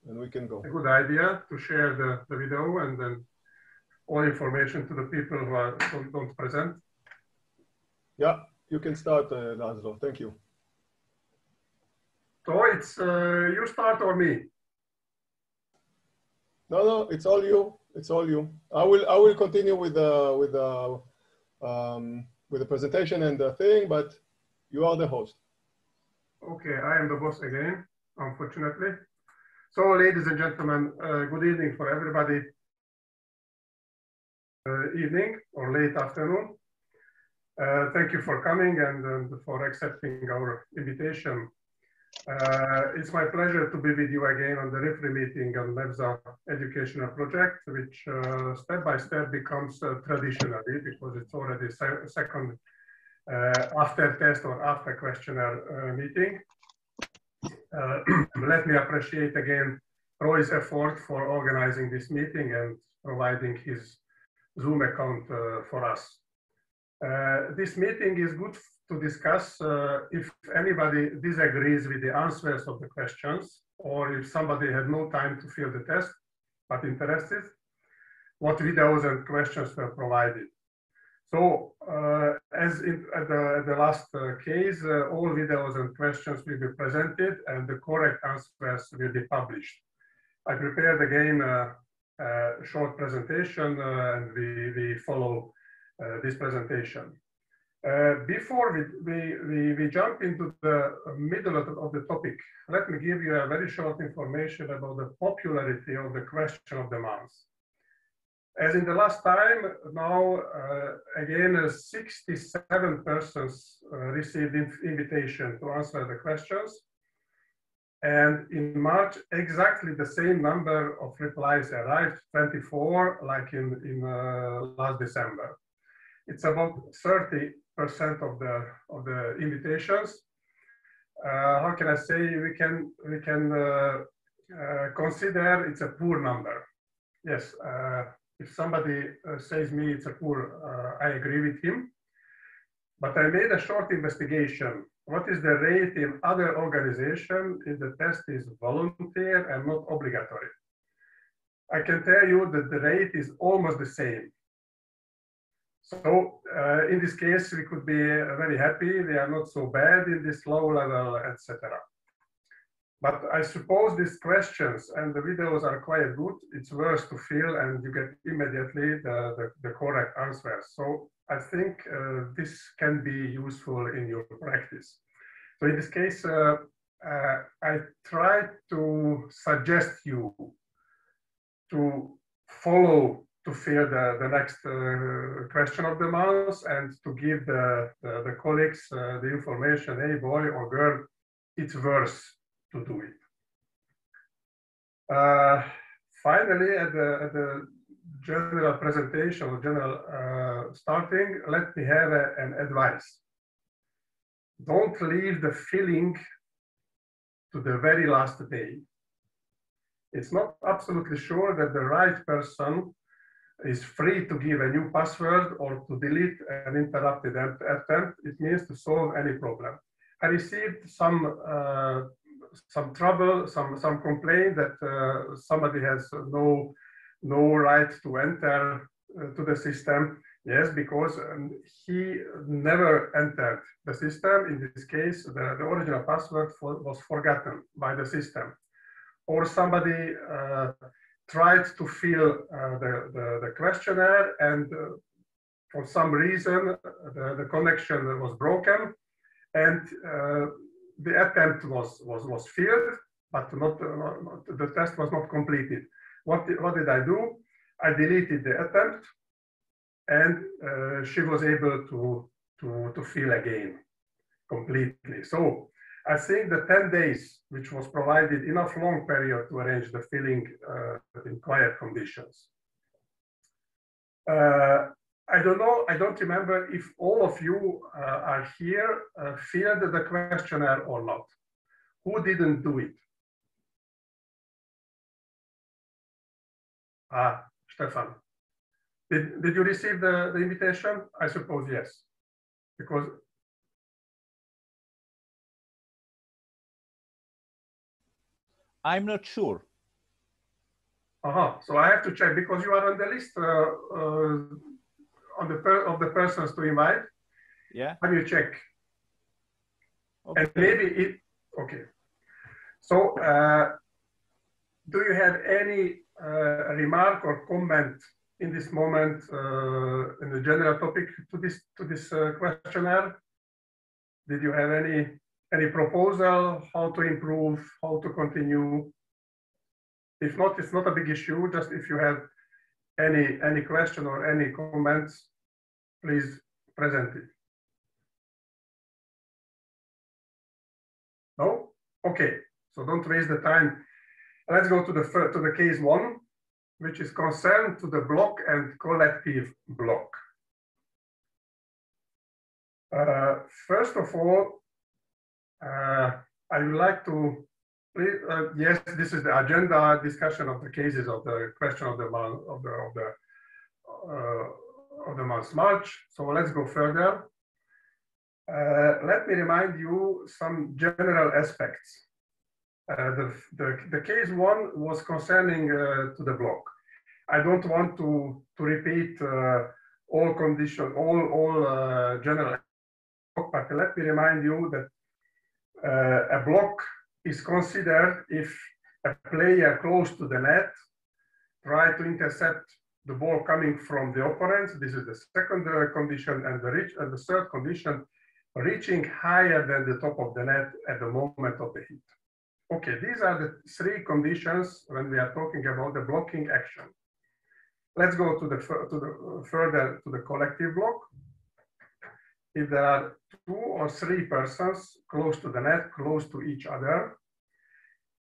and we can go. A good idea to share the video and then all information to the people who don't present. Yeah, you can start, Laszlo. Thank you. So it's you start or me? No, it's all you. It's all you. I will continue with the presentation and the thing, but you are the host. Okay, I am the boss again, unfortunately. So, ladies and gentlemen, good evening for everybody. Evening or late afternoon. Thank you for coming and for accepting our invitation. It's my pleasure to be with you again on the referee meeting on MEVZA educational project, which step by step becomes traditionally, because it's already second after test or after questionnaire meeting. Let me appreciate again Roy's effort for organizing this meeting and providing his Zoom account for us. This meeting is good to discuss if anybody disagrees with the answers of the questions, or if somebody had no time to fill the test but interested, what videos and questions were provided. So as at the last case, all videos and questions will be presented and the correct answers will be published. I prepared again a short presentation and we follow this presentation. Before we jump into the middle of the topic, let me give you a very short information about the popularity of the question of the month. As in the last time, now again 67 persons received invitation to answer the questions. And in March, exactly the same number of replies arrived, 24, like in last December. It's about 30% of the invitations. How can I say? We can consider it's a poor number. Yes, if somebody says me it's a poor, I agree with him. But I made a short investigation. What is the rate in other organizations if the test is volunteer and not obligatory? I can tell you that the rate is almost the same. So in this case, we could be very happy. They are not so bad in this low level, etc. But I suppose these questions and the videos are quite good. It's worth to fill and you get immediately the correct answers. So I think this can be useful in your practice. So in this case, I try to suggest you to follow to fill the next question of the month and to give the colleagues the information, hey boy or girl, it's worth to do it. Finally, at the general presentation or general starting, let me have an advice. Don't leave the filling to the very last day. It's not absolutely sure that the right person is free to give a new password or to delete an interrupted attempt. It means to solve any problem. I received some trouble, some complaint that somebody has no right to enter to the system. Yes, because he never entered the system. In this case, the original password was forgotten by the system. Or somebody tried to fill the questionnaire and for some reason the connection was broken and the attempt was filled, but the test was not completed. What did I do? I deleted the attempt and she was able to fill again completely. So I think the 10 days, which was provided enough long period to arrange the filling in quiet conditions. I don't know, I don't remember if all of you are here, filled the questionnaire or not. Who didn't do it? Ah, Stefan. Did you receive the invitation? I suppose yes, because I'm not sure. So I have to check because you are on the list of the persons to invite. Yeah. Can you check? Okay. And maybe it. Okay. So, do you have any remark or comment in this moment in the general topic to this questionnaire? Did you have any proposal how to improve, how to continue? If not, it's not a big issue. Just if you have any question or any comments, please present it. No? Okay. So don't waste the time. Let's go to the case 1, which is concerned to the block and collective block. First of all, I would like to, yes, this is the agenda discussion of the cases of the question of the month of the month March. So let's go further. Let me remind you some general aspects. The case 1 was concerning to the block. I don't want to repeat all conditions, all general, but let me remind you that a block is considered if a player close to the net try to intercept the ball coming from the opponent. This is the second condition, and the third condition, reaching higher than the top of the net at the moment of the hit. Okay, these are the 3 conditions when we are talking about the blocking action. Let's go to further to the collective block. If there are 2 or 3 persons close to the net, close to each other,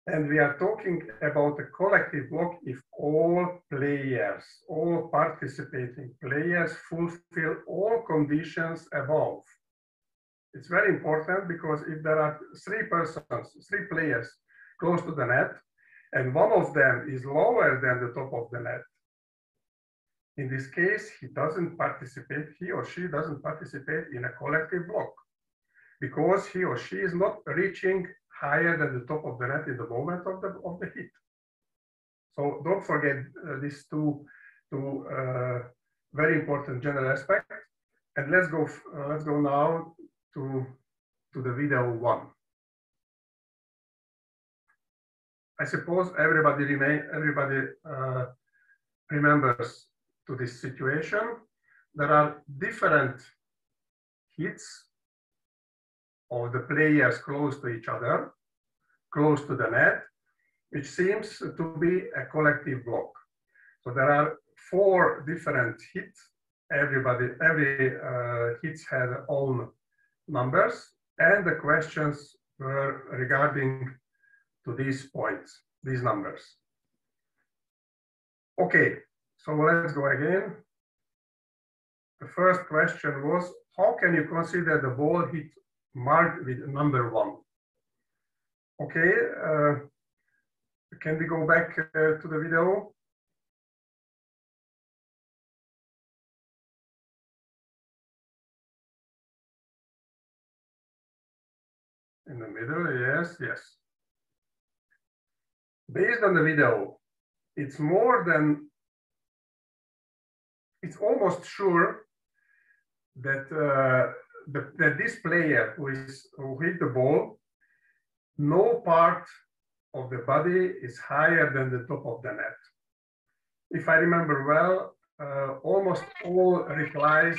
and we are talking about a collective block if all players, all participating players fulfill all conditions above. It's very important because if there are 3 persons, 3 players close to the net, and one of them is lower than the top of the net, in this case, he or she doesn't participate in a collective block because he or she is not reaching higher than the top of the net in the moment of the hit. So don't forget these two very important general aspects. And let's go now to the video 1. I suppose everybody remembers to this situation. There are different hits of the players close to each other, close to the net, which seems to be a collective block. So there are 4 different hits. Every hits had their own numbers, and the questions were regarding to these points, these numbers. Okay, so let's go again. The first question was, how can you consider the ball hit marked with number 1? Okay, can we go back to the video? In the middle, yes, yes. Based on the video, it's almost sure that that this player who hit the ball, no part of the body is higher than the top of the net. If I remember well, almost all replies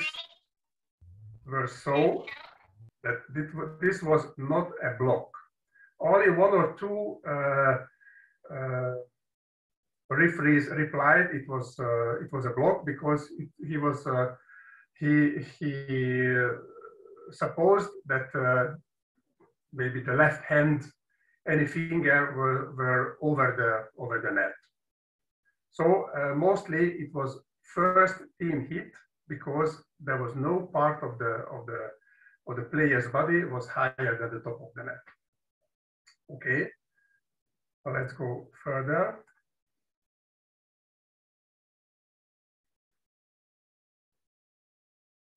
were so that this was not a block. Only 1 or 2 referees replied it was a block because he supposed that maybe the left hand, any finger were over the net. So mostly it was first team hit because there was no part of the player's body was higher than the top of the net. Okay, so let's go further.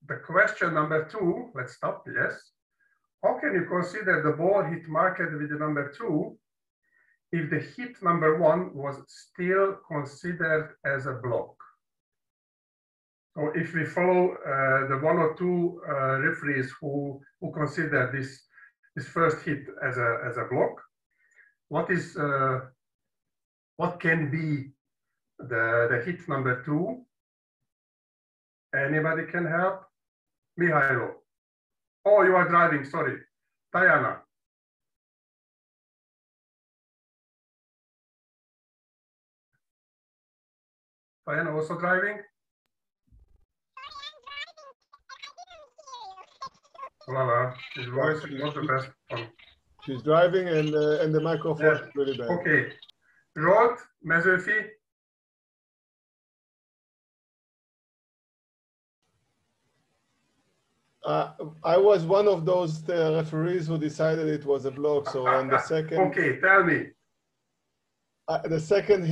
The question number 2, let's stop, yes. How can you consider the ball hit marked with the number 2 if the hit number 1 was still considered as a block. So if we follow the 1 or 2 referees who consider this first hit as a block, what can be the hit number 2? Anybody can help? Mihailo. Oh, you are driving, sorry. Tajana. Tajana also driving? Voila, his voice is not the best one. She's driving and the microphone Yes. is really bad. Okay. Zsolt, Mezőfi. I was one of those referees who decided it was a block. So on the second, Okay, tell me. the second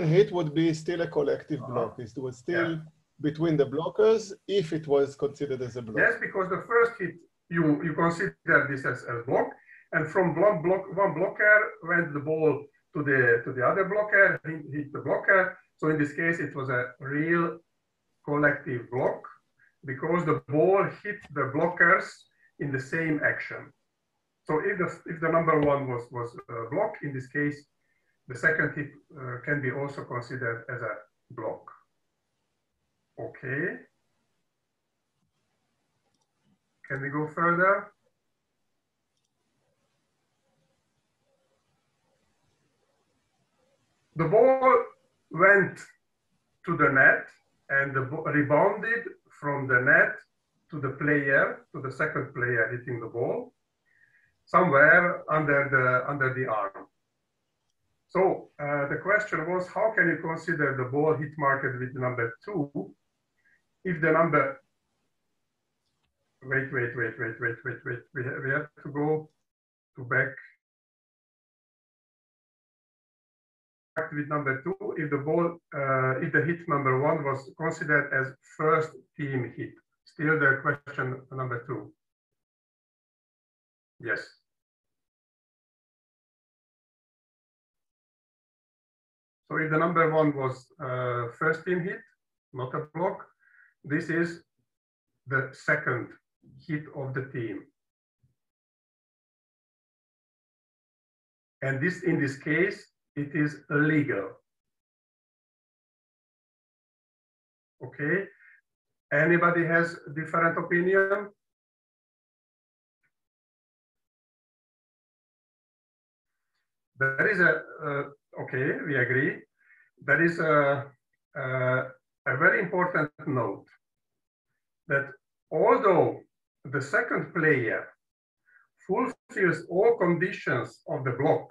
hit would be still a collective block. It was still between the blockers if it was considered as a block. Yes, because the first hit you consider this as block, and from one blocker went the ball to the other blocker, hit the blocker. So in this case, it was a real collective block, because the ball hit the blockers in the same action. So if the number 1 was a block, in this case, the second hit can be also considered as a block. Okay. Can we go further? The ball went to the net and rebounded from the net to the player, to the second player hitting the ball, somewhere under the arm. So the question was, how can you consider the ball hit marked with number 2 if the number, wait, we have to go to back with number 2 if the ball, if the hit number 1 was considered as first team hit. Still the question number 2. Yes. So if the number 1 was first team hit, not a block, this is the second hit of the team. And this, in this case, it is illegal. Okay. Anybody has a different opinion? There is okay, we agree. There is a very important note that although the second player fulfills all conditions of the block,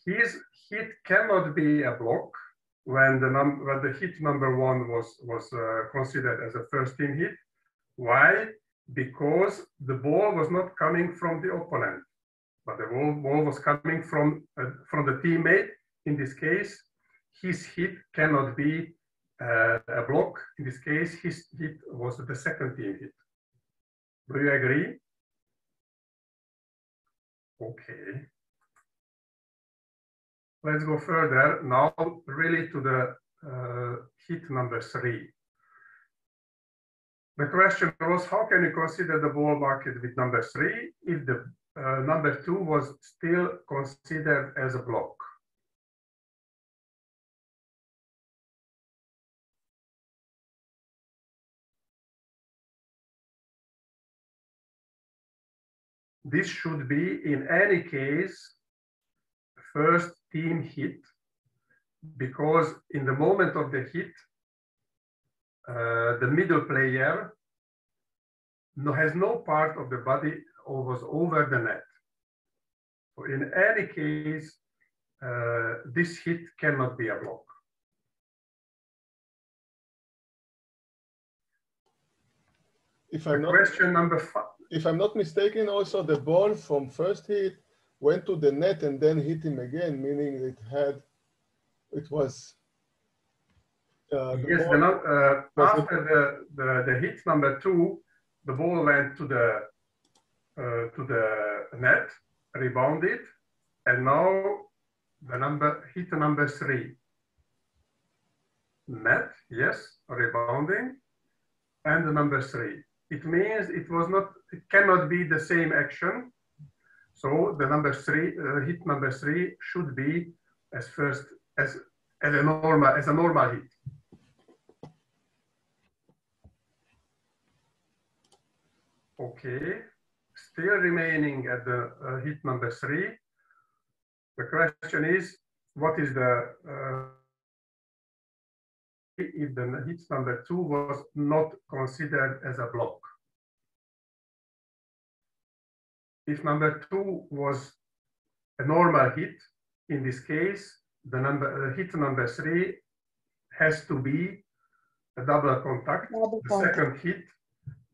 his hit cannot be a block when the hit number 1 was considered as a first team hit. Why? Because the ball was not coming from the opponent, but the ball was coming from the teammate. In this case, his hit cannot be a block. In this case, his hit was the second team hit. Do you agree? Okay. Let's go further now, really to the hit number 3. The question was, how can you consider the ball marked with number 3 if the number 2 was still considered as a block? This should be, in any case, first team hit, because in the moment of the hit, the middle player has no part of the body or was over the net. So in any case, this hit cannot be a block. If I'm Question number 5. If I'm not mistaken, also the ball from first hit went to the net and then hit him again, meaning it was. Yes, after the hit number 2, the ball went to the net, rebounded, and now the hit number 3. Net, yes, rebounding, and the number 3. It means it cannot be the same action. So the number 3, hit number 3 should be as a normal hit. Okay, still remaining at the hit number 3. The question is, what is the if the hit number 2 was not considered as a block? If number 2 was a normal hit, in this case, the hit number 3 has to be a double contact, second hit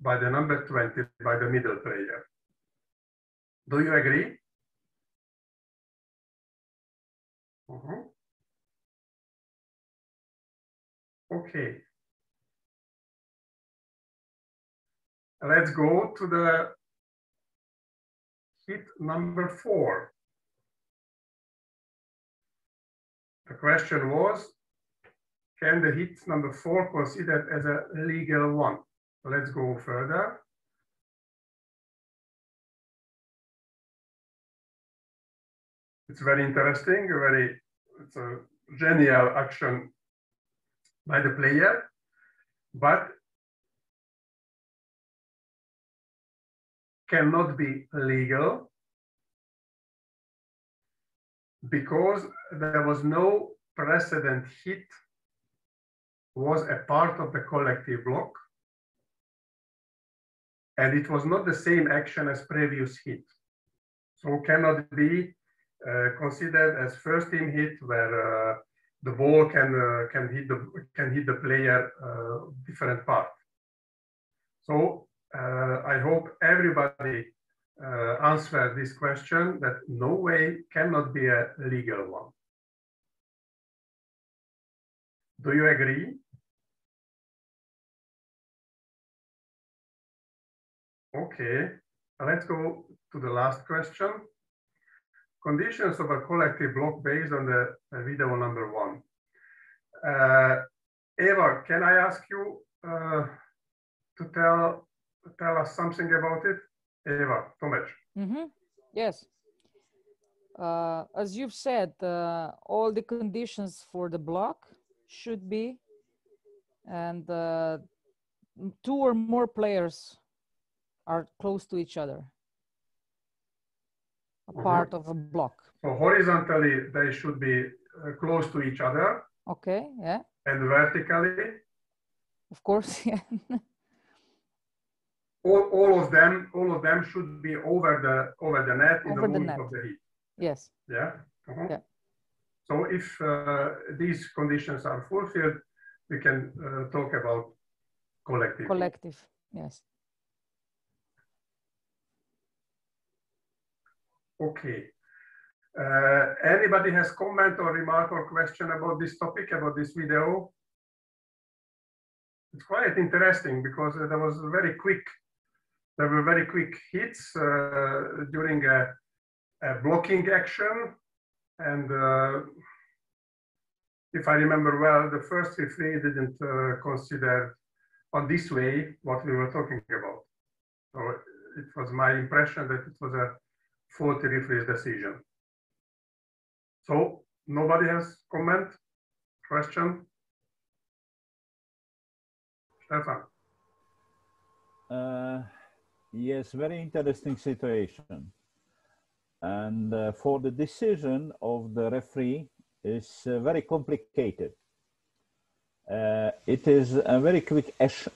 by the number 20, by the middle player. Do you agree? Okay. Let's go to the hit number 4. The question was, can the hit number 4 considered as a legal one? Let's go further. It's very interesting, it's a genial action by the player, but cannot be legal because there was no precedent hit was a part of the collective block, and it was not the same action as previous hit. So cannot be considered as first team hit where the ball can hit the player different part. So I hope everybody answer this question that no way cannot be a legal one. Do you agree? Okay, let's go to the last question. Conditions of a collective block based on the video number 1. Eva, can I ask you to tell us something about it? Eva, Tomek. Yes. As you've said, all the conditions for the block should be, and 2 or more players are close to each other, a part of a block. So horizontally, they should be close to each other. Okay, yeah. And vertically? Of course, yeah. all of them should be over the net in the moment of the hit. Yes. Yeah. Yeah. So if these conditions are fulfilled, we can talk about collective. Collective, yes. Okay. Anybody has comment or remark or question about this topic, about this video? It's quite interesting because there were very quick hits during a blocking action, and if I remember well, the first referee didn't consider on this way what we were talking about. So it was my impression that it was a faulty referee's decision. So nobody has comment, question? Stefan. Yes, very interesting situation. And for the decision of the referee is very complicated. It is a very quick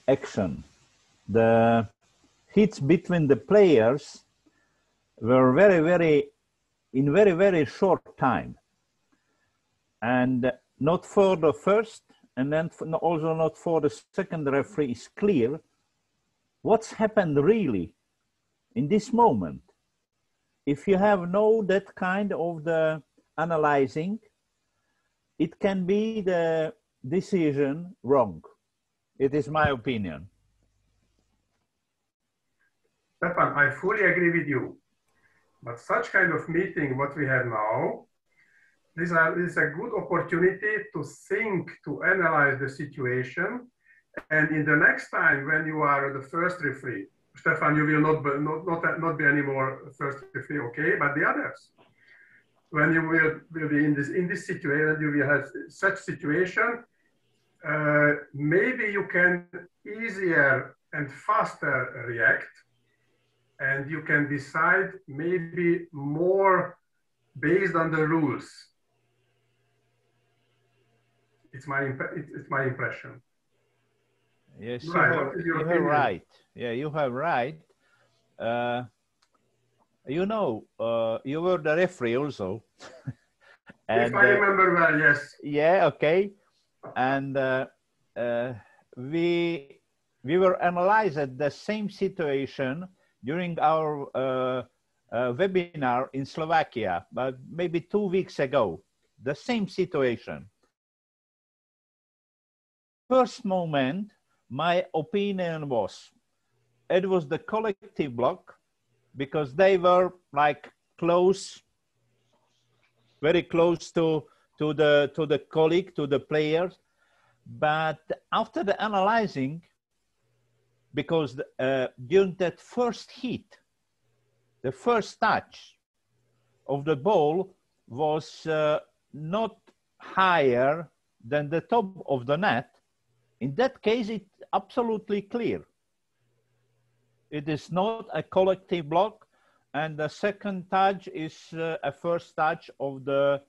action. The hits between the players were in very short time. And not for the first, and then also not for the second referee is clear what's happened really in this moment. If you have that kind of the analyzing, it can be the decision wrong. It is my opinion. Stefan, I fully agree with you. But such kind of meeting, what we have now, this is a good opportunity to think, to analyze the situation. And in the next time when you are the first referee, Stefan, you will not be anymore first referee, okay? But the others, when you will be in this situation, you will have such situation, maybe you can easier and faster react, and you can decide maybe more based on the rules. It's my impression. Yes, Right. you have right. Yeah, you have right. You know, you were the referee also. And, if I remember well, yes. Yeah, okay. And we were analyzing the same situation during our webinar in Slovakia, but maybe 2 weeks ago. The same situation. First moment, my opinion was, it was the collective block, because they were like close, very close to the colleague, to the players. But after the analyzing, because during that first hit, the first touch of the ball was not higher than the top of the net, in that case, it's absolutely clear. It is not a collective block, and the second touch is a first touch of the,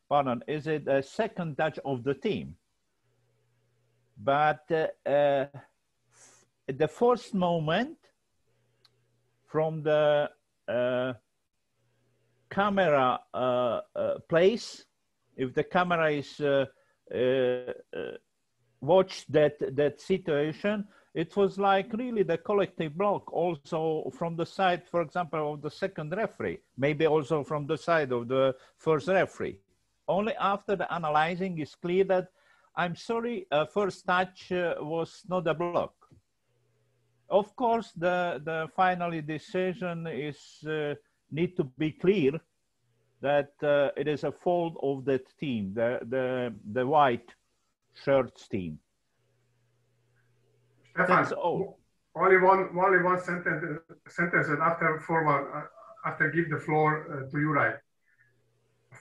pardon, is it a second touch of the team? But the first moment from the camera place, if the camera is watch that situation, it was like really the collective block, also from the side, for example, of the second referee, maybe also from the side of the first referee. Only after the analyzing is clear that, I'm sorry, first touch was not a block. Of course, the final decision is need to be clear that it is a fault of that team, the white shirts team. Stefan, that's all. Only one sentence and after give the floor to you, right?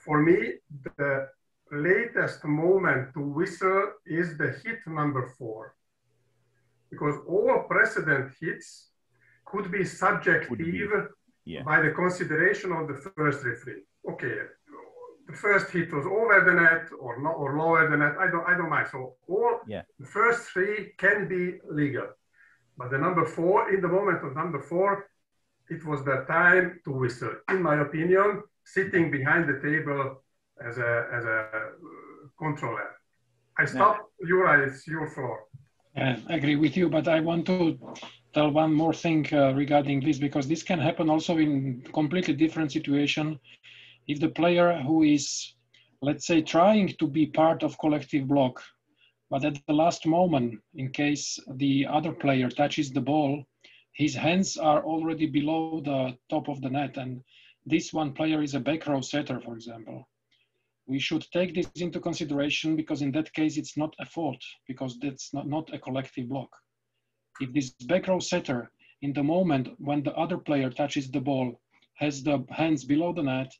For me, the latest moment to whistle is the hit number 4, because all precedent hits could be subjective by the consideration of the first referee. Okay, the first hit was over the net or not, or lower the net. I don't mind. So the first 3 can be legal, but the number 4, in the moment of number 4, it was the time to whistle. In my opinion, sitting behind the table as a controller. I stop. Jura, it's your floor. I agree with you, but I want to tell one more thing regarding this, because this can happen also in completely different situation. If the player who is, let's say, trying to be part of collective block, but at the last moment, in case the other player touches the ball, his hands are already below the top of the net, and this one player is a back row setter, for example. We should take this into consideration, because in that case, it's not a fault, because that's not a collective block. If this back row setter, in the moment when the other player touches the ball, has the hands below the net,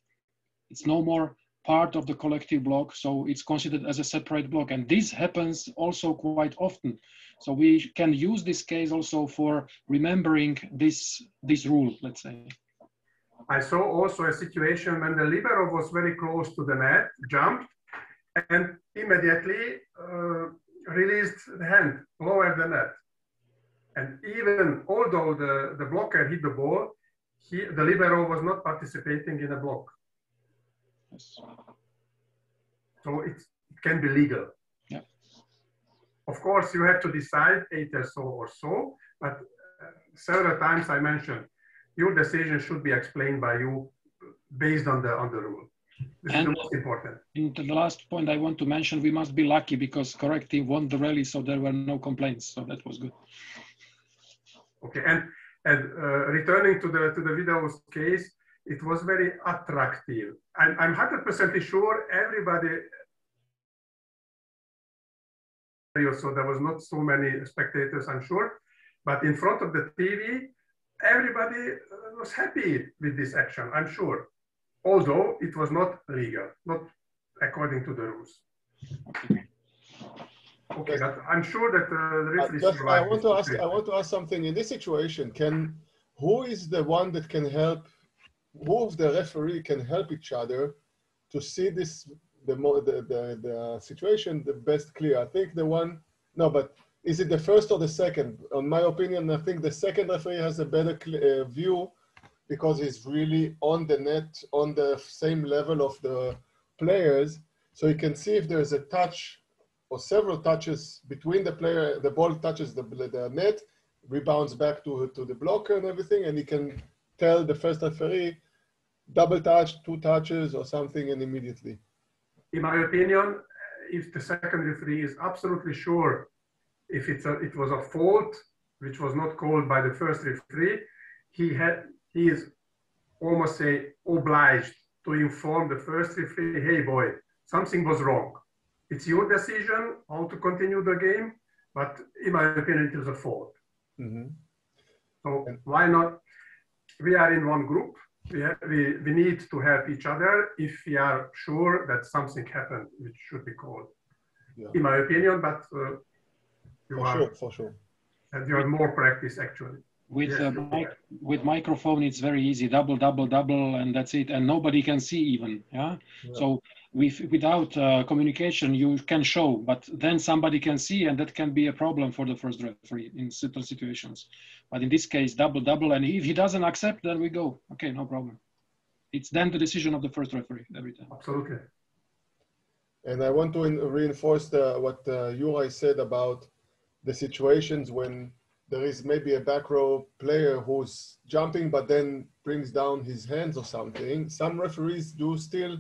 it's no more part of the collective block, so it's considered as a separate block. And this happens also quite often. So we can use this case also for remembering this rule, let's say. I saw also a situation when the libero was very close to the net, jumped, and immediately released the hand, lowered the net. And even although the blocker hit the ball, the libero was not participating in a block. Yes. So it can be legal. Yeah. Of course, you have to decide either so or so, but several times I mentioned, your decision should be explained by you based on the rule. This is the most important. And the last point I want to mention, we must be lucky because Corrective won the rally, so there were no complaints. So that was good. Okay, And returning to the video's case, it was very attractive. I'm 100% sure everybody, so there was not so many spectators, I'm sure, but in front of the TV, everybody was happy with this action, I'm sure. Although it was not legal, not according to the rules. Okay, but I'm sure that the referees. I want to ask something. In this situation, who is the one that can help? Who of the referee can help each other to see this the situation the best clear? I think the one. No, but is it the first or the second? In my opinion, I think the second referee has a better view because he's really on the net, on the same level of the players, so he can see if there's a touch or several touches between the player, the ball touches the net, rebounds back to the blocker and everything, and he can tell the first referee, double touch, 2 touches or something, and immediately. In my opinion, if the second referee is absolutely sure if it was a fault which was not called by the first referee, he is almost say obliged to inform the first referee, hey boy, something was wrong. It's your decision how to continue the game, but in my opinion, it is a fault. Mm-hmm. So why not? We are in one group. We need to help each other if we are sure that something happened which should be called. Yeah. In my opinion, but for sure. And you have more practice actually. With microphone, it's very easy. Double, double, double, and that's it. And nobody can see even. Yeah. So without communication, you can show, but then somebody can see, and that can be a problem for the first referee in certain situations. But in this case, double, double, and if he doesn't accept, then we go. Okay, no problem. It's then the decision of the first referee every time. Absolutely. And I want to reinforce what Juraj said about the situations when there is maybe a back row player who's jumping, but then brings down his hands or something. Some referees do still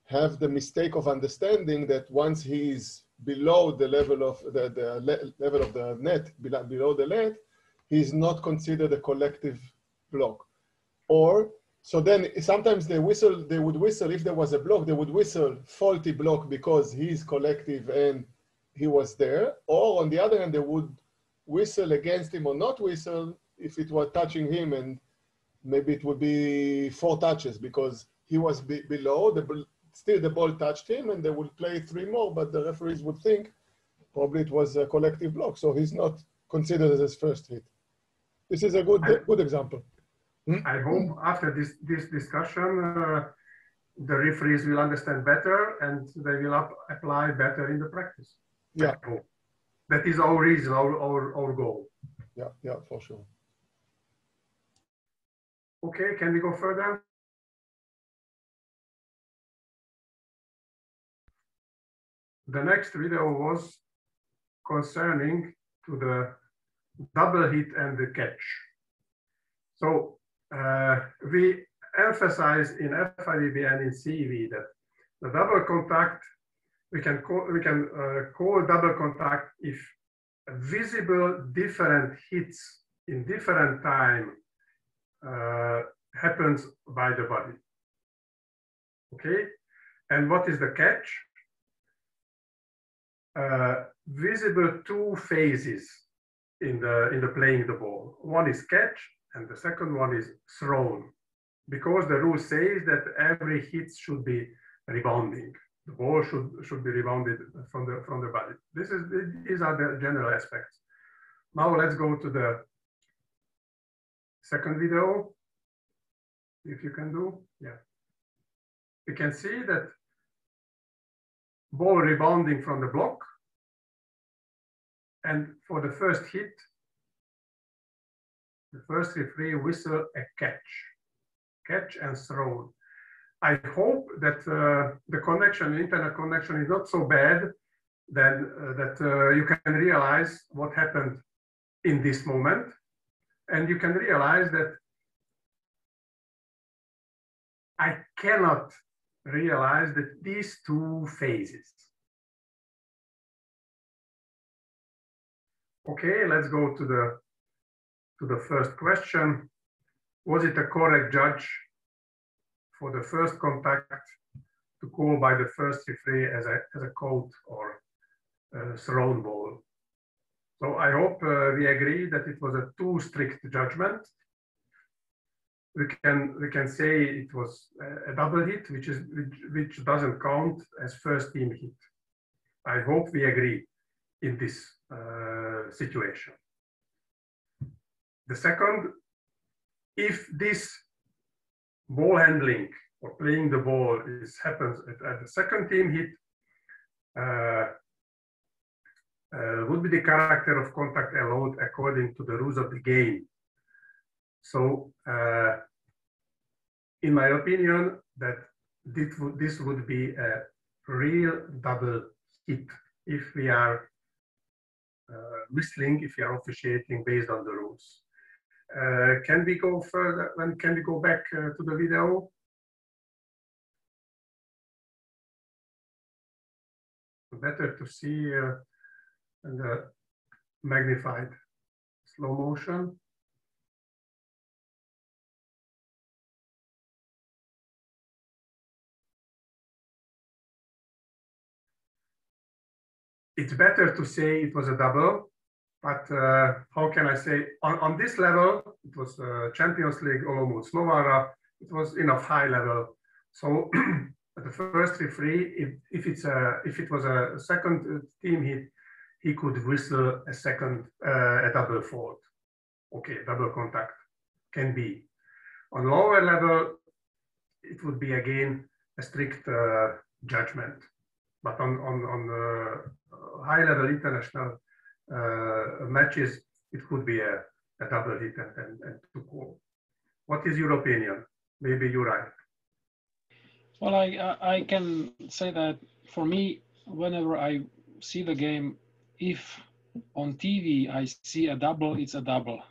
have the mistake of understanding that once he's below the level of the level of the net, below the net, he's not considered a collective block. Or so then sometimes they would whistle if there was a block, they would whistle faulty block because he's collective and he was there. Or on the other hand, they would whistle against him or not whistle if it was touching him, and maybe it would be 4 touches because he was below, still the ball touched him, and they would play 3 more, but the referees would think probably it was a collective block, so he's not considered as his first hit. This is a good example. I hope after this discussion, the referees will understand better and they will apply better in the practice. Yeah. That is our reason, our goal. Yeah, for sure. Okay, can we go further? The next video was concerning to the double hit and the catch. So we emphasize in FIVB and in CEV that the double contact, we can call double contact if visible different hits in different time happens by the body. Okay, and what is the catch? Visible 2 phases in the playing the ball. One is catch, and the second one is thrown, because the rule says that every hit should be rebounding. The ball should be rebounded from the body. These are the general aspects. Now let's go to the second video, if you can do. Yeah, you can see that ball rebounding from the block, and for the first hit, the first referee whistle a catch and thrown. I hope that the connection, internet connection, is not so bad that you can realize what happened in this moment, and you can realize that I cannot realize that these 2 phases. Okay, let's go to to the first question. Was it a correct judge for the first contact to call by the first referee as a caught or thrown ball? So I hope we agree that it was a too strict judgment. We can say it was a double hit, which doesn't count as first team hit. I hope we agree in this situation. The second, if this ball handling or playing the ball happens at the second team hit, would be the character of contact allowed according to the rules of the game. So, in my opinion, that this would be a real double hit if we are whistling, if we are officiating based on the rules. Can we go further? When can we go back to the video? Better to see in the magnified slow motion. It's better to say it was a double, but how can I say, on this level, it was Champions League, Olomouc Novara, it was enough high level. So the first referee, if it was a second team hit, he could whistle a double fault. Okay, double contact can be. On lower level, it would be again a strict judgment. But on high level international matches, it could be a double hit and to call. What is your opinion? Maybe you're right. Well, I can say that for me, whenever I see the game, if on TV I see a double, it's a double.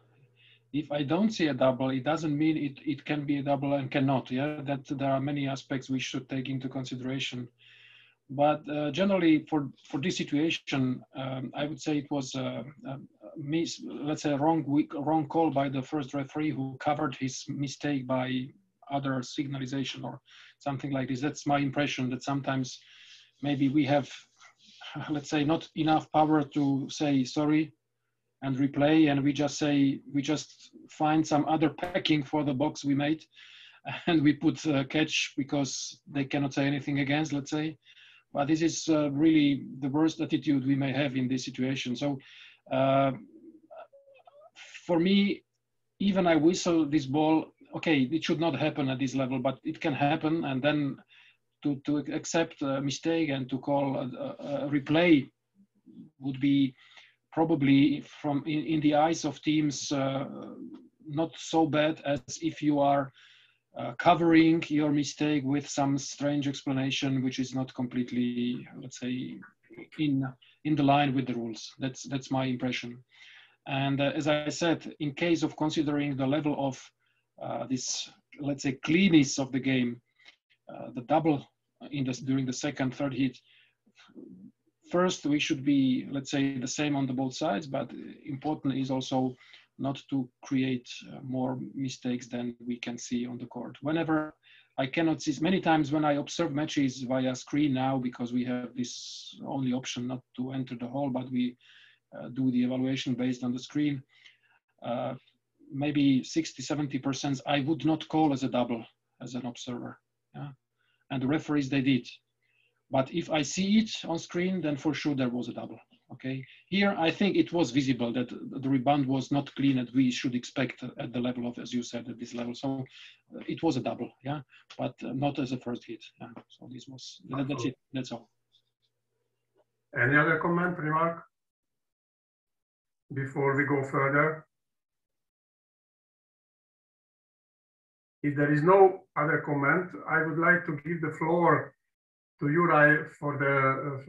If I don't see a double, it doesn't mean it can be a double and cannot. Yeah, that there are many aspects we should take into consideration. But generally, for this situation, I would say it was let's say a wrong call by the first referee, who covered his mistake by other signalization or something like this. That's my impression, that sometimes maybe we have, let's say, not enough power to say sorry and replay, and we just find some other packing for the box we made, and we put catch because they cannot say anything against, let's say. But this is really the worst attitude we may have in this situation. So for me, even I whistle this ball, okay, it should not happen at this level, but it can happen. And then to accept a mistake and to call a replay would be probably in the eyes of teams not so bad as if you are covering your mistake with some strange explanation, which is not completely, let's say, in the line with the rules. That's my impression. And as I said, in case of considering the level of this, let's say, cleanness of the game, the double during the second, third hit, first we should be, let's say, the same on the both sides, but important is also not to create more mistakes than we can see on the court. Whenever I cannot see, many times when I observe matches via screen now, because we have this only option not to enter the hall, but we do the evaluation based on the screen, maybe 60–70% I would not call as a double as an observer. Yeah? And the referees, they did. But if I see it on screen, then for sure there was a double. Okay, here I think it was visible that the rebound was not clean, and we should expect at the level of, as you said, at this level. So it was a double, yeah, but not as a first hit. Yeah. So this was, that's it, that's all. Any other comment, remark before we go further? If there is no other comment, I would like to give the floor to Juraj for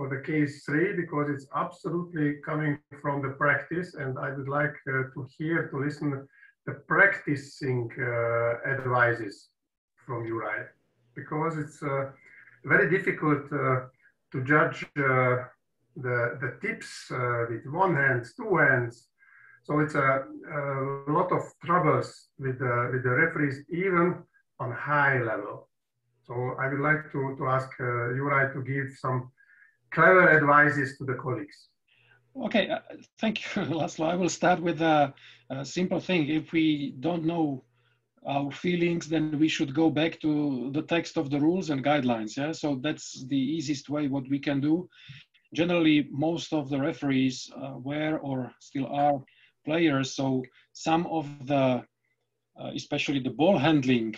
the case 3, because it's absolutely coming from the practice, and I would like to listen the practicing advices from Juraj, because it's very difficult to judge the tips with one hand, two hands, So it's a lot of troubles with the referees, even on high level. So I would like to ask Juraj to give some clever advices to the colleagues. Okay, thank you, Laszlo. I will start with a simple thing. If we don't know our feelings, then we should go back to the text of the rules and guidelines. Yeah, so that's the easiest way what we can do. Generally, most of the referees were or still are players. So some of the, especially the ball handling,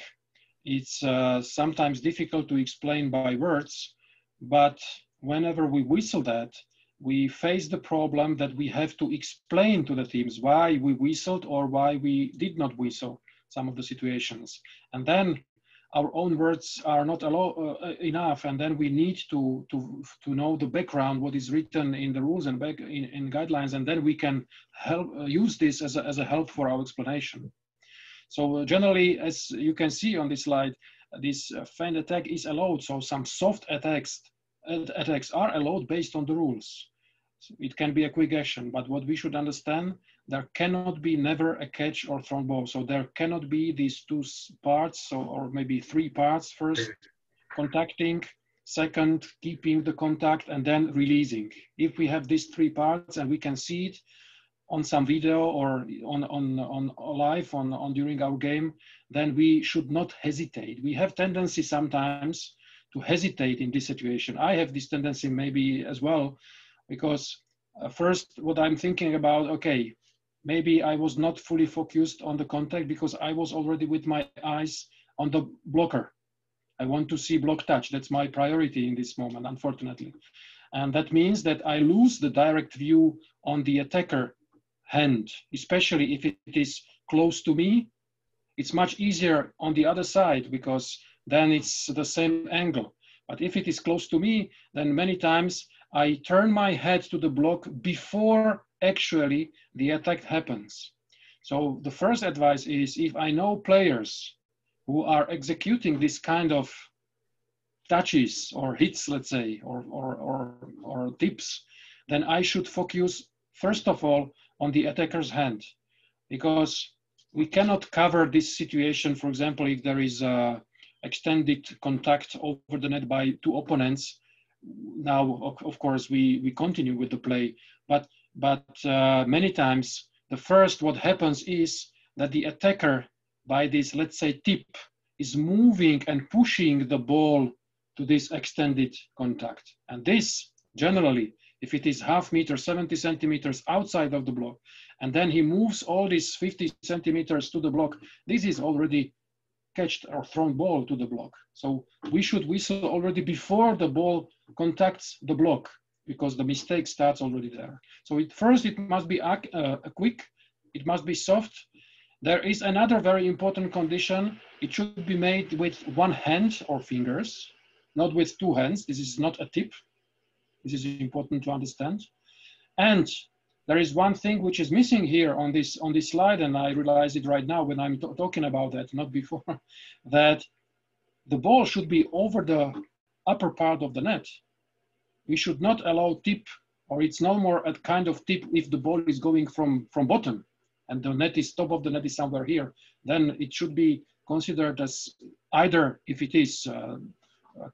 it's sometimes difficult to explain by words, but whenever we whistle that, we face the problem that we have to explain to the teams why we whistled or why we did not whistle some of the situations. And then our own words are not enough, and then we need to know the background, what is written in the rules and in guidelines, and then we can help use this as a help for our explanation. So generally, as you can see on this slide, this feint attack is allowed. So some soft attacks are allowed based on the rules. So it can be a quick action, but what we should understand, there cannot be never a catch or thrown ball. So there cannot be these two parts, or maybe three parts. First, contacting, second, keeping the contact, and then releasing. If we have these three parts and we can see it on some video or on live during our game, then we should not hesitate. We have tendency sometimes to hesitate in this situation. I have this tendency maybe as well, because first what I'm thinking about, okay, maybe I was not fully focused on the contact because I was already with my eyes on the blocker. I want to see block touch. That's my priority in this moment, unfortunately. And that means that I lose the direct view on the attacker hand, especially if it is close to me. It's much easier on the other side because then it's the same angle. But if it is close to me, then many times I turn my head to the block before actually the attack happens. So the first advice is, if I know players who are executing this kind of touches or hits, let's say, or tips, then I should focus first of all on the attacker's hand, because we cannot cover this situation. For example, if there is a extended contact over the net by two opponents, now of course we continue with the play, but many times the first what happens is that the attacker, by this, let's say, tip, is moving and pushing the ball to this extended contact. And this generally, if it is half meter, 70 centimeters outside of the block, and then he moves all these 50 centimeters to the block, this is already catched or thrown ball to the block. So we should whistle already before the ball contacts the block, because the mistake starts already there. So first it must be quick, it must be soft. There is another very important condition. It should be made with one hand or fingers, not with two hands. This is not a tip. This is important to understand. And there is one thing which is missing here on this slide, and I realize it right now when I'm talking about that, not before, that the ball should be over the upper part of the net. We should not allow tip, or it's no more a kind of tip if the ball is going from bottom and the net is top of the net is somewhere here. Then it should be considered as either, if it is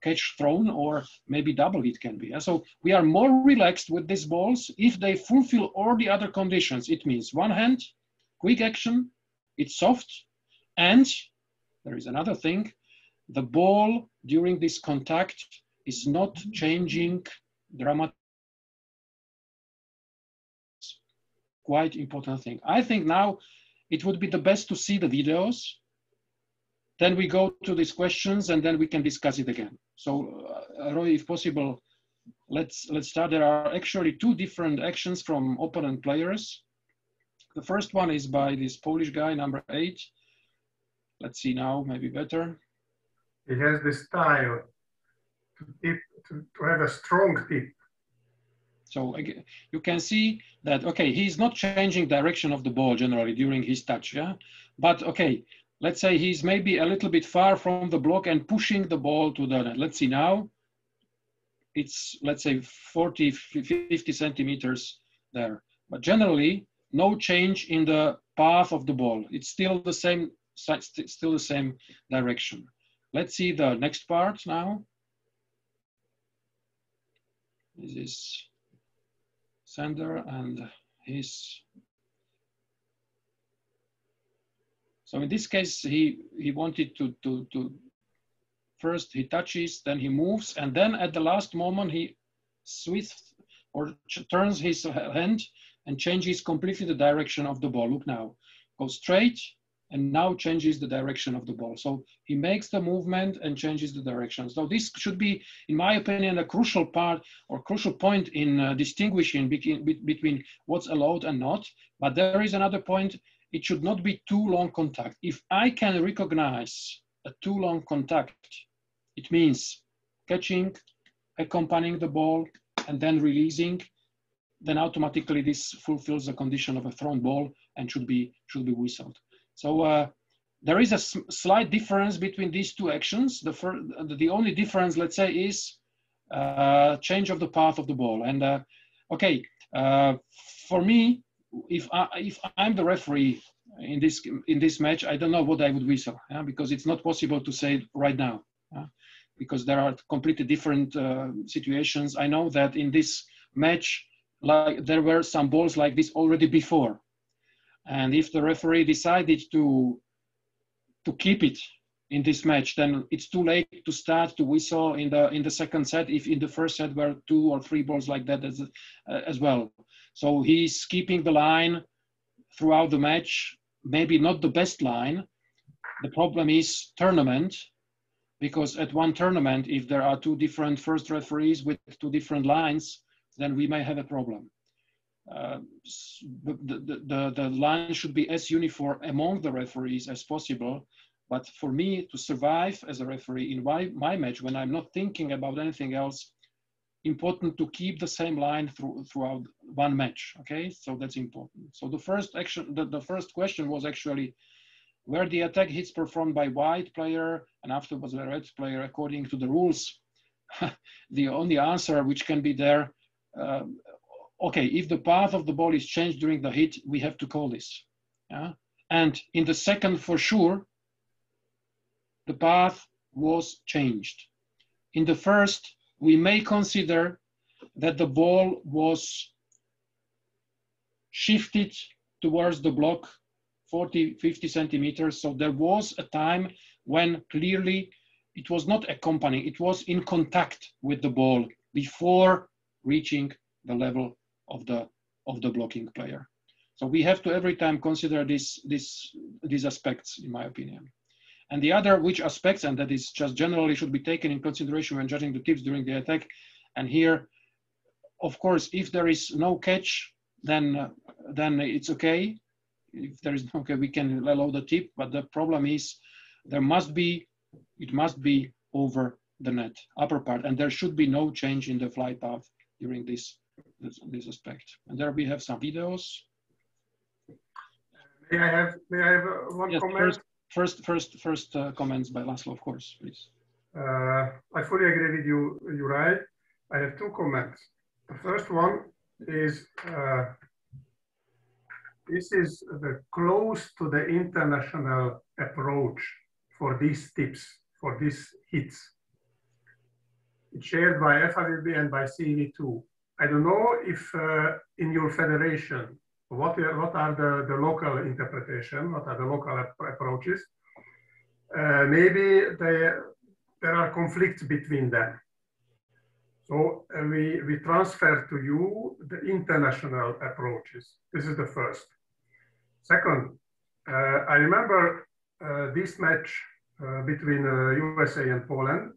catch thrown, or maybe double it can be. So we are more relaxed with these balls if they fulfill all the other conditions. It means one hand, quick action, it's soft, and there is another thing, the ball during this contact is not changing dramatically. Quite important thing. I think now it would be the best to see the videos. Then we go to these questions and then we can discuss it again. So Roy, if possible, let's start. There are actually two different actions from opponent players. The first one is by this Polish guy, number 8. Let's see now, maybe better. He has the style to have a strong tip. So you can see that, okay, he's not changing direction of the ball generally during his touch, yeah? But okay, let's say he's maybe a little bit far from the block and pushing the ball to the net. Let's see now. It's, let's say, 40, 50 centimeters there. But generally, no change in the path of the ball. It's still the same, still the same direction. Let's see the next part now. This is sender and his. So in this case, he wanted to first he touches, then he moves, and then at the last moment he switches or turns his hand and changes completely the direction of the ball. Look now, goes straight and now changes the direction of the ball. So he makes the movement and changes the direction. So this should be, in my opinion, a crucial part or crucial point in distinguishing between what's allowed and not. But there is another point. It should not be too long contact. If I can recognize a too long contact, it means catching, accompanying the ball, and then releasing, then automatically this fulfills the condition of a thrown ball and should be whistled. So there is a slight difference between these two actions. The only difference, let's say, is change of the path of the ball. And okay, for me, if I'm the referee in this match, I don't know what I would whistle, because it's not possible to say right now, because there are completely different situations. I know that in this match, like there were some balls like this already before, and if the referee decided to keep it in this match, then it's too late to start to whistle in the second set. If in the first set were 2 or 3 balls like that as well. So he's keeping the line throughout the match, maybe not the best line. The problem is tournament, because at one tournament, if there are 2 different first referees with 2 different lines, then we may have a problem. The line should be as uniform among the referees as possible. But for me to survive as a referee in my match, when I'm not thinking about anything else, important to keep the same line throughout one match. Okay, so that's important. So the first action, the first question was actually where the attack hits performed by white player and afterwards the red player according to the rules. The only answer which can be there, okay, if the path of the ball is changed during the hit, we have to call this. Yeah? And in the second, for sure, the path was changed. In the first, we may consider that the ball was shifted towards the block 40, 50 centimeters. So there was a time when clearly it was not accompanying, it was in contact with the ball before reaching the level of the blocking player. So we have to every time consider these aspects, in my opinion. And the other which aspects, and that is just generally should be taken in consideration when judging the tips during the attack. And here, of course, if there is no catch, then it's okay. If there is no catch, we can allow the tip. But the problem is it must be over the net, upper part, and there should be no change in the fly path during this aspect. And there we have some videos. May I have one comment? First comments by Laszlo, of course, please. I fully agree with you, Juraj. I have 2 comments. The first one is this is close to the international approach for these tips, for these hits. It's shared by FIVB and by CEV2. I don't know if in your federation, what are the local interpretation, what are the local approaches? Maybe there are conflicts between them. So we transfer to you the international approaches. This is the first. Second, I remember this match between USA and Poland,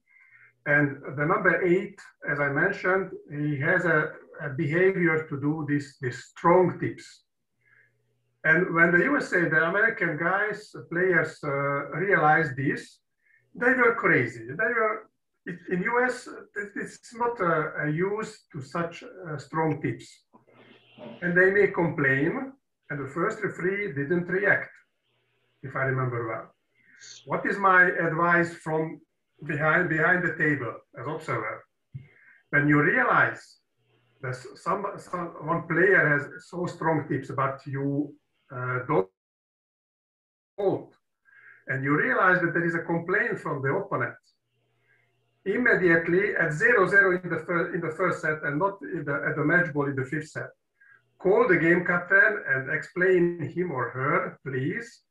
and the number 8, as I mentioned, he has a behavior to do these strong tips. And when the USA, the American guys, players realized this, they were crazy. They were, in US, it's not used to such strong tips. And they may complain, and the first referee didn't react, if I remember well. What is my advice from behind the table as observer? When you realize one player has so strong tips, but you don't, and you realize that there is a complaint from the opponent. Immediately at 0-0 in the first set and not at the match ball in the fifth set, call the game captain and explain him or her, please.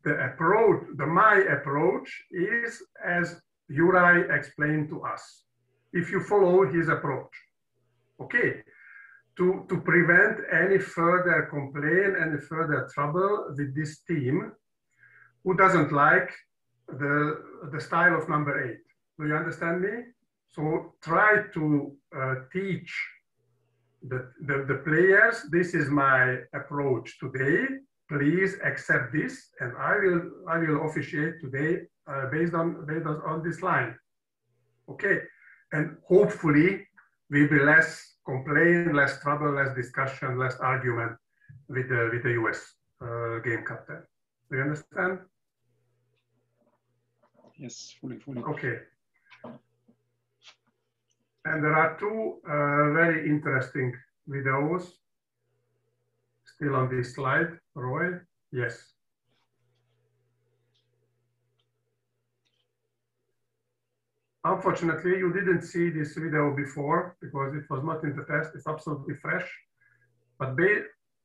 My approach is as Juraj explained to us. If you follow his approach, okay, to prevent any further complaint, any further trouble with this team who doesn't like the style of number 8. Do you understand me? So try to teach the players, this is my approach today. Please accept this, and I will officiate today based on this line. Okay, and hopefully will be less complaint, less trouble, less discussion, less argument with the US game captain. Do you understand? Yes, fully. Okay. And there are two very interesting videos still on this slide. Roy, yes. Unfortunately, you didn't see this video before because it was not in the test. It's absolutely fresh. But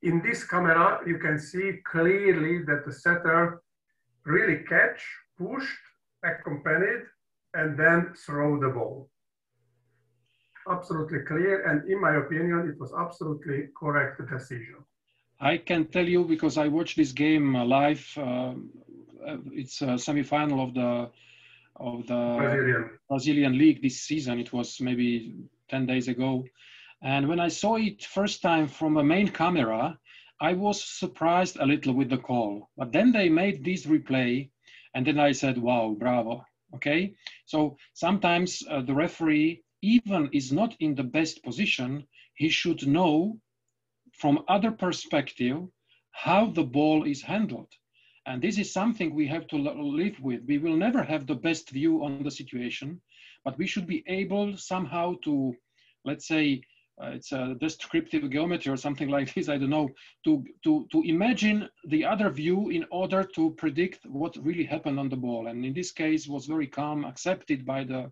in this camera, you can see clearly that the setter really catch, pushed, accompanied, and then throw the ball. Absolutely clear, and in my opinion, it was absolutely correct decision. I can tell you because I watched this game live. It's a semi-final of the Brazilian league this season. It was maybe 10 days ago, and when I saw it first time from a main camera, I was surprised a little with the call. But then they made this replay, and then I said, "Wow, bravo!" Okay, so sometimes the referee even is not in the best position, he should know from other perspective how the ball is handled. And this is something we have to live with. We will never have the best view on the situation, but we should be able somehow to, let's say, it's a descriptive geometry or something like this, I don't know, to imagine the other view in order to predict what really happened on the ball. And in this case was very calm, accepted by the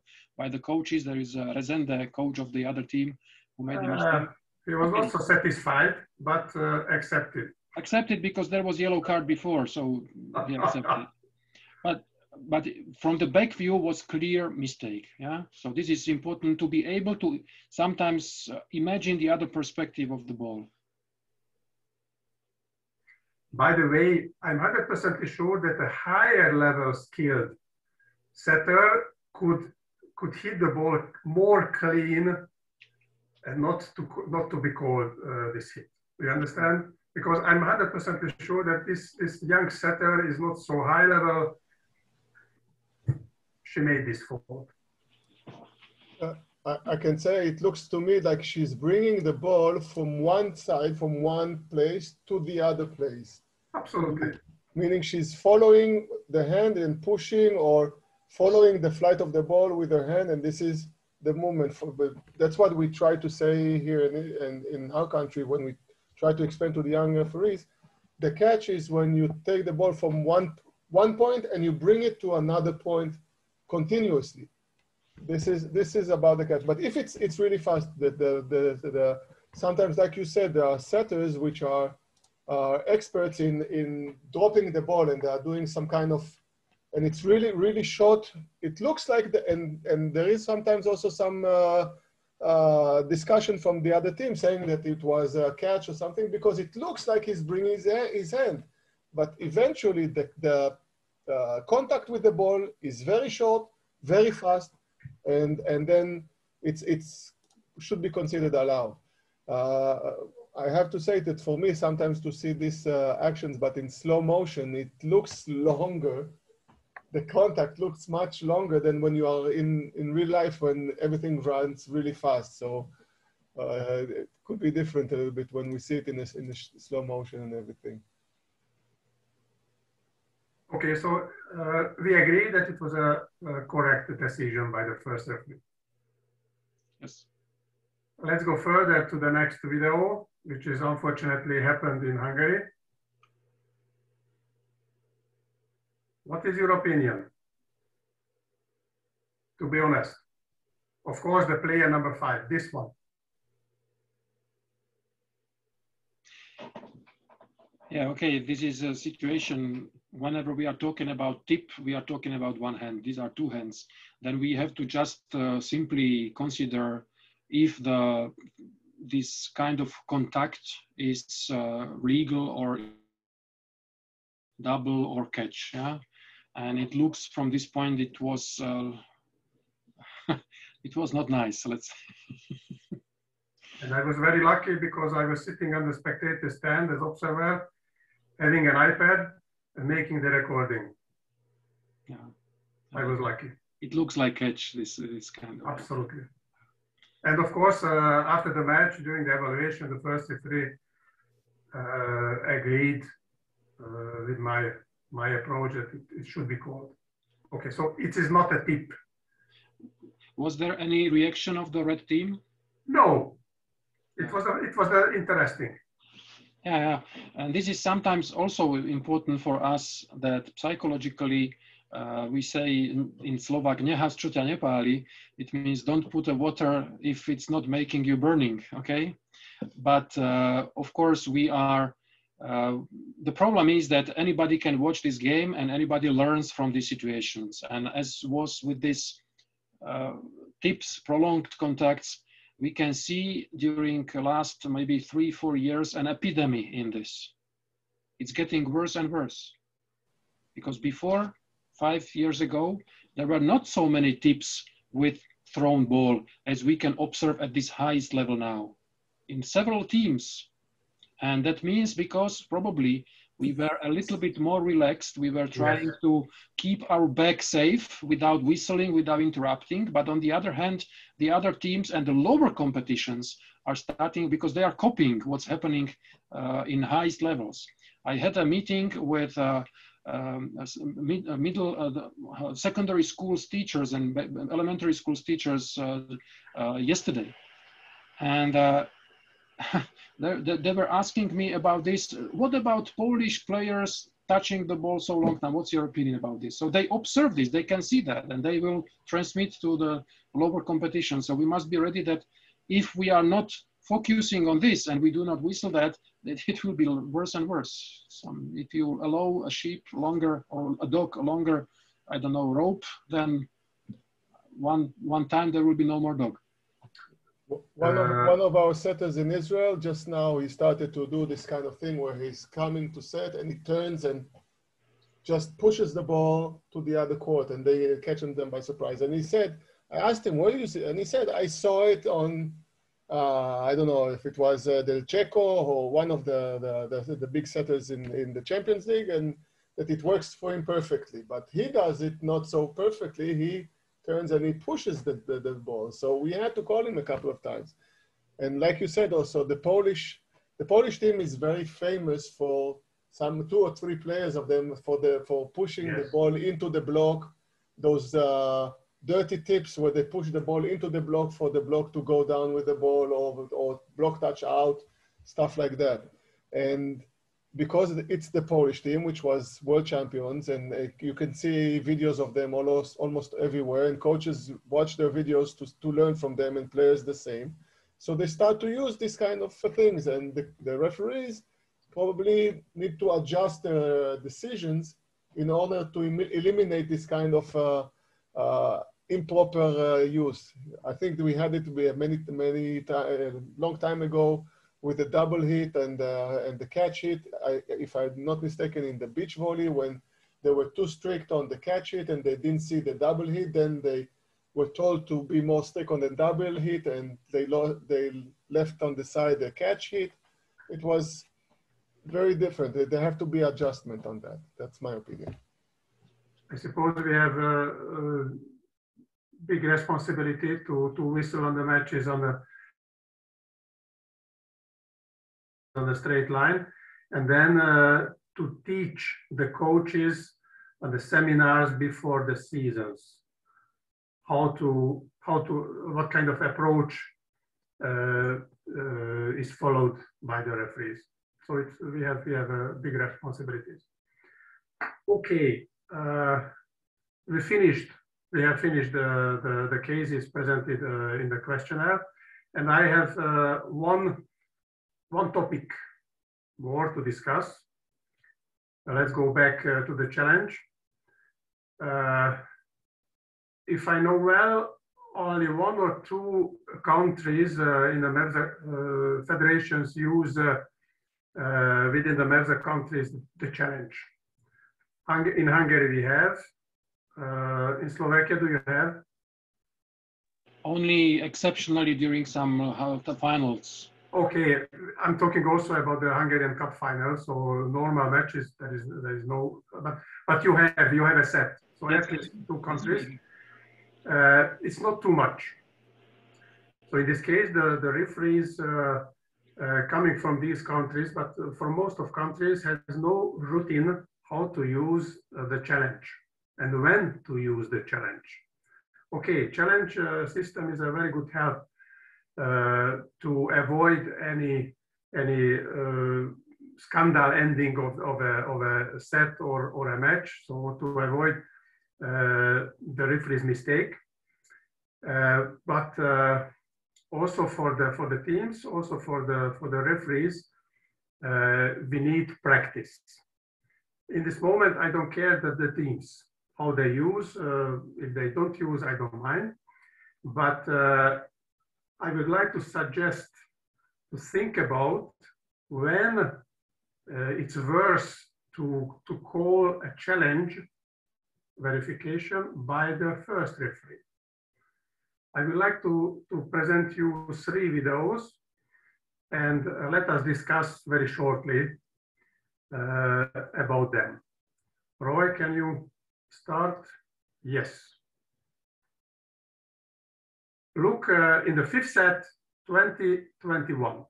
coaches. There is Rezende, coach of the other team, who made the mistake. He was also satisfied, but accepted. Accepted because there was yellow card before, so he accepted. But from the back view was clear mistake. Yeah, so this is important to be able to sometimes imagine the other perspective of the ball. By the way, I'm 100% sure that a higher level skilled setter could hit the ball more clean and not to be called this hit. Do you understand? Because I'm 100% sure that this young setter is not so high level. She made this fault. I can say it looks to me like she's bringing the ball from one side, from one place to the other place. Absolutely. Meaning she's following the hand and pushing or following the flight of the ball with her hand, and this is the movement. But that's what we try to say here in our country when we try to explain to the young referees. The catch is when you take the ball from one point and you bring it to another point continuously. This is about the catch. But if it's really fast, the sometimes, like you said, there are setters which are experts in dropping the ball, and they are doing some kind of, and it's really short. It looks like and there is sometimes also some discussion from the other team saying that it was a catch or something because it looks like he's bringing his hand, but eventually the contact with the ball is very short, very fast, and then it's should be considered allowed. I have to say that for me, sometimes to see these actions, but in slow motion, it looks longer. The contact looks much longer than when you are in real life when everything runs really fast. So it could be different a little bit when we see it in the slow motion and everything. Okay, so we agree that it was a correct decision by the first referee. Yes. let's go further to the next video, which is unfortunately happened in Hungary. What is your opinion? To be honest. Of course, the player number 5, this one. Yeah, okay, this is a situation, whenever we are talking about tip, we are talking about one hand, these are two hands. Then we have to just simply consider if this kind of contact is legal or double or catch, yeah? And it looks from this point, it was it was not nice, let's say. And I was very lucky because I was sitting on the spectator stand as observer, having an iPad and making the recording. Yeah, I was lucky. It looks like catch, this kind of. Absolutely. And of course, after the match, during the evaluation, the first three agreed with my approach that it should be called. Okay, so it is not a tip. Was there any reaction of the red team? No, it was interesting. Yeah, and this is sometimes also important for us that psychologically we say in Slovak, nehas, čo ťa nepáli. It means don't put a water if it's not making you burning, okay? But of course we are, the problem is that anybody can watch this game and anybody learns from these situations. And as was with this tips, prolonged contacts, we can see during the last maybe 3-4 years an epidemic in this. It's getting worse and worse. Because before, 5 years ago, there were not so many tips with thrown ball as we can observe at this highest level now in several teams. And that means because probably we were a little bit more relaxed. We were trying to keep our back safe without whistling, without interrupting. But on the other hand, the other teams and the lower competitions are starting because they are copying what's happening in highest levels. I had a meeting with secondary schools teachers and elementary schools teachers yesterday. And they were asking me about this. What about Polish players touching the ball so long time? What's your opinion about this? So they observe this, they can see that, and they will transmit to the lower competition. So we must be ready that if we are not focusing on this and we do not whistle that it will be worse and worse. If you allow a sheep longer or a dog longer, I don't know, rope, then one time there will be no more dog. One of our setters in Israel just now, he started to do this kind of thing where he's coming to set and he turns and just pushes the ball to the other court and they catching them by surprise. And he said, I asked him, where do you see? And he said, I saw it on, I don't know if it was Del Checo or one of the big setters in the Champions League, and that it works for him perfectly. But he does it not so perfectly. He turns and he pushes the ball. So we had to call him a couple of times. And like you said also, the Polish team is very famous for some 2 or 3 players of them for pushing the ball into the block, those dirty tips where they push the ball into the block for the block to go down with the ball or block touch out, stuff like that. And because it's the Polish team, which was world champions, and you can see videos of them almost everywhere, and coaches watch their videos to learn from them, and players the same. So they start to use these kind of things, and the referees probably need to adjust their decisions in order to eliminate this kind of improper use. I think we had it long time ago with the double hit and the catch hit. If I'm not mistaken, in the beach volley, when they were too strict on the catch hit and they didn't see the double hit, then they were told to be more strict on the double hit, and they left on the side the catch hit. It was very different. There have to be adjustment on that. That's my opinion. I suppose we have a big responsibility to whistle on the matches on the straight line, and then to teach the coaches on the seminars before the seasons what kind of approach is followed by the referees. So we have big responsibilities. Okay, we have finished the cases presented in the questionnaire, and I have one topic more to discuss. Let's go back to the challenge. If I know well, only 1 or 2 countries in the MEVZA federations use within the MEVZA countries the challenge. In Hungary we have. In Slovakia, do you have? Only exceptionally during some the finals. Okay, I'm talking also about the Hungarian Cup final. So normal matches, there is no, but you have a set. So yes, at least 2 countries. It's not too much. So in this case, the referees coming from these countries, but for most of countries, has no routine how to use the challenge and when to use the challenge. Okay, challenge system is a very good help to avoid any scandal ending of a set or a match. So to avoid the referee's mistake, but also for the teams, also for the referees, we need practice. In this moment, I don't care that the teams how they use. If they don't use, I don't mind. But I would like to suggest to think about when it's worth to call a challenge verification by the first referee. I would like to present you 3 videos, and let us discuss very shortly about them. Roy, can you start? Yes. Look in the 5th set, 2021.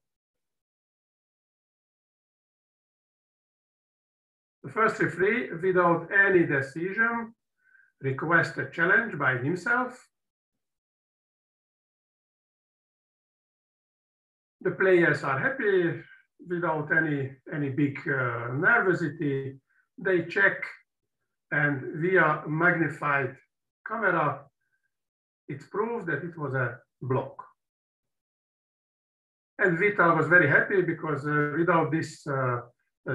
The first referee, without any decision, requests a challenge by himself. The players are happy without any big nervosity. They check, and via magnified camera, it's proved that it was a block. And Vital was very happy because without this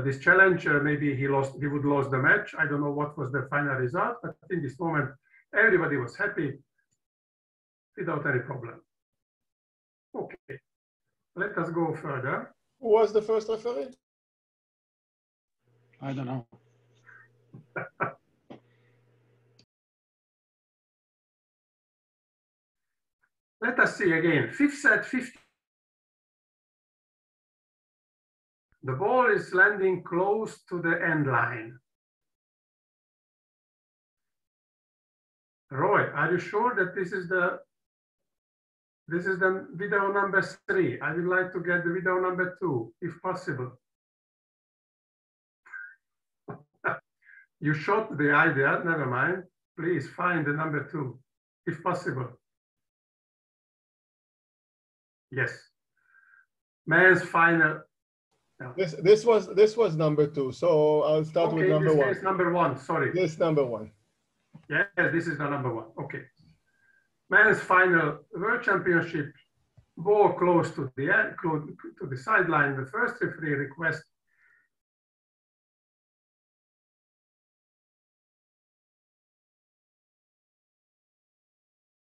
this challenge, maybe he would lose the match. I don't know what was the final result, but in this moment, everybody was happy without any problem. Okay, let us go further. Who was the first referee? I don't know. Let us see again. 5th set, 50. The ball is landing close to the end line. Roy, are you sure that this is the video number 3? I would like to get the video number 2, if possible. You shot the idea, never mind. Please find the number 2, if possible. Yes. Men's final. No. This was number 2. So I'll start with number 1. This number 1. Sorry. This number 1. Yes, this is the number 1. Okay. Men's final World Championship. Ball close to the end, close to the sideline. The first referee request.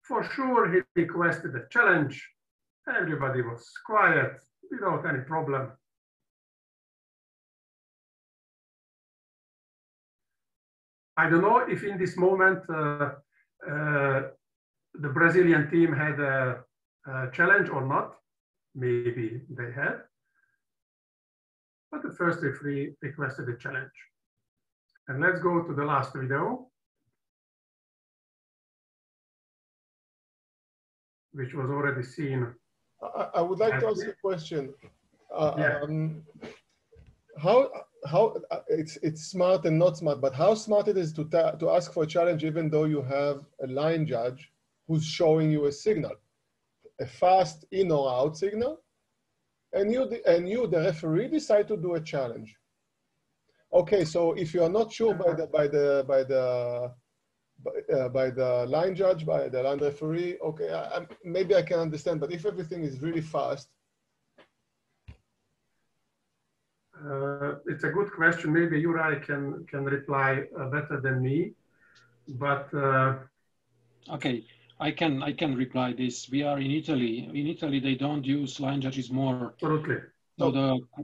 For sure, he requested a challenge. Everybody was quiet without any problem. I don't know if in this moment the Brazilian team had a challenge or not. Maybe they had. But the first referee requested a challenge. And let's go to the last video, which was already seen. I would like to ask you a question. How it's smart and not smart, but how smart it is to ask for a challenge even though you have a line judge who's showing you a signal? a fast in or out signal, and you, the referee, decide to do a challenge. Okay, so if you are not sure by the line judge, by the line referee, okay, maybe I can understand, but if everything is really fast. It's a good question. Maybe Juraj can reply better than me, but okay, I can reply this. We are in Italy. In Italy, they don't use line judges more. Absolutely. So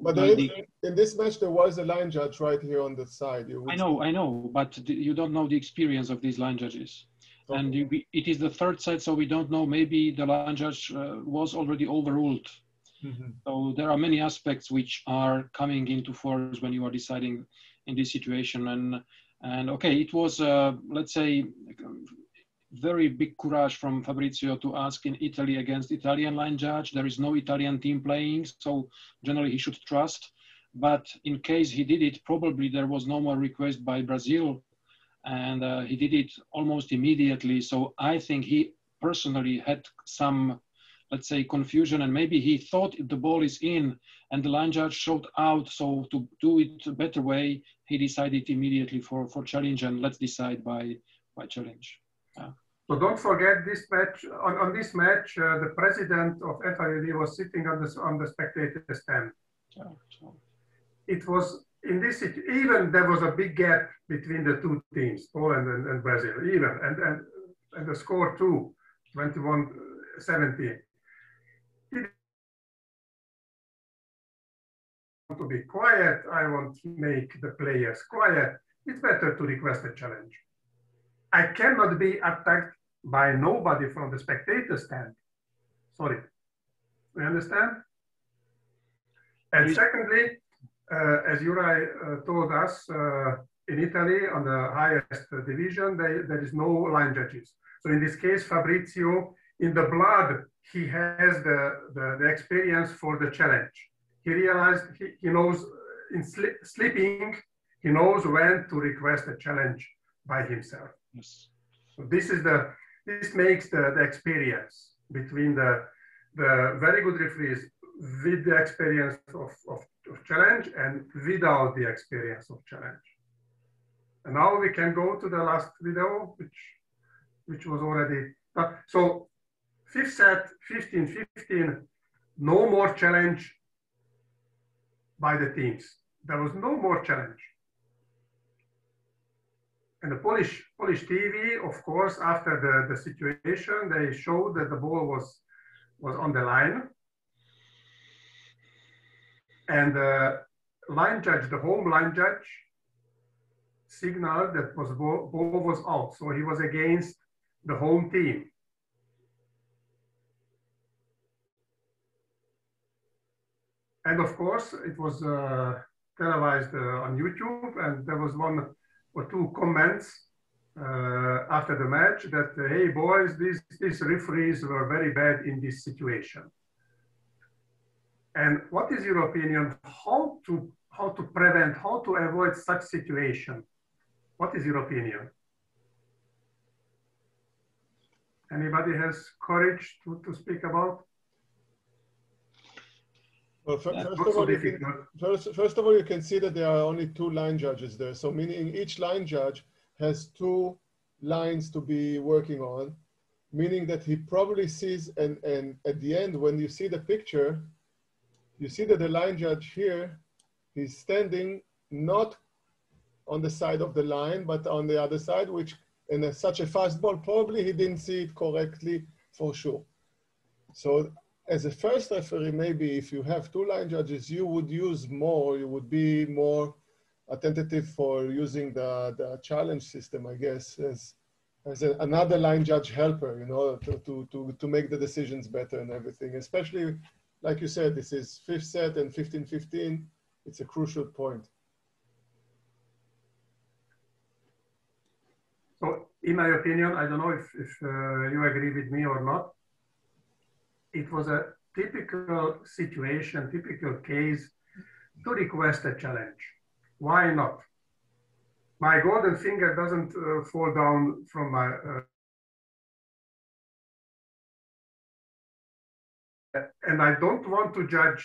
but in this match, there was a line judge right here on the side. I know, but you don't know the experience of these line judges. Okay. And it is the third set, so we don't know. Maybe the line judge was already overruled. Mm-hmm. So there are many aspects which are coming into force when you are deciding in this situation. And okay, it was, let's say, very big courage from Fabrizio to ask in Italy against Italian line judge. There is no Italian team playing, so generally he should trust. But in case he did it, probably there was no more request by Brazil, and he did it almost immediately. So I think he personally had some, let's say, confusion, and maybe he thought the ball is in and the line judge showed out. So to do it a better way, he decided immediately for challenge, and let's decide by challenge. So don't forget this match. On this match, the president of FIVB was sitting on the spectator stand. It was in this, even there was a big gap between the two teams, Poland and Brazil, even, and the score too, 21-17. To be quiet, I want to make the players quiet. It's better to request a challenge. I cannot be attacked by nobody from the spectator stand. Sorry, you understand? And secondly, as Juraj told us, in Italy, on the highest division, there is no line judges. So in this case, Fabrizio, in the blood, he has the experience for the challenge. He realized, he knows in sleeping, he knows when to request a challenge by himself. Yes. So this makes the experience between the very good referees with the experience of challenge and without the experience of challenge. And now we can go to the last video, which was already so fifth set, 15-15, no more challenge by the teams. There was no more challenge. And the Polish TV, of course, after the situation, they showed that the ball was on the line. And the line judge, the home line judge, signaled that ball was out. So he was against the home team. And of course, it was televised on YouTube, and there was one or two comments after the match that, hey boys, these referees were very bad in this situation. And what is your opinion? How to prevent, how to avoid such situation? What is your opinion? Anybody has courage to speak about? Well, first of all, you can see that there are only two line judges there. So meaning each line judge has two lines to be working on, meaning that he probably sees, and at the end, when you see the picture, you see that the line judge here, he's standing not on the side of the line, but on the other side, which in such a fast ball, probably he didn't see it correctly for sure. So as a first referee, maybe if you have two line judges, you would use more, you would be more attentive for using the challenge system, I guess, as another line judge helper, you know, to make the decisions better and everything. Especially, like you said, this is fifth set and 15-15. It's a crucial point. So in my opinion, I don't know if you agree with me or not, it was a typical situation, typical case to request a challenge. Why not? My golden finger doesn't fall down from my and I don't want to judge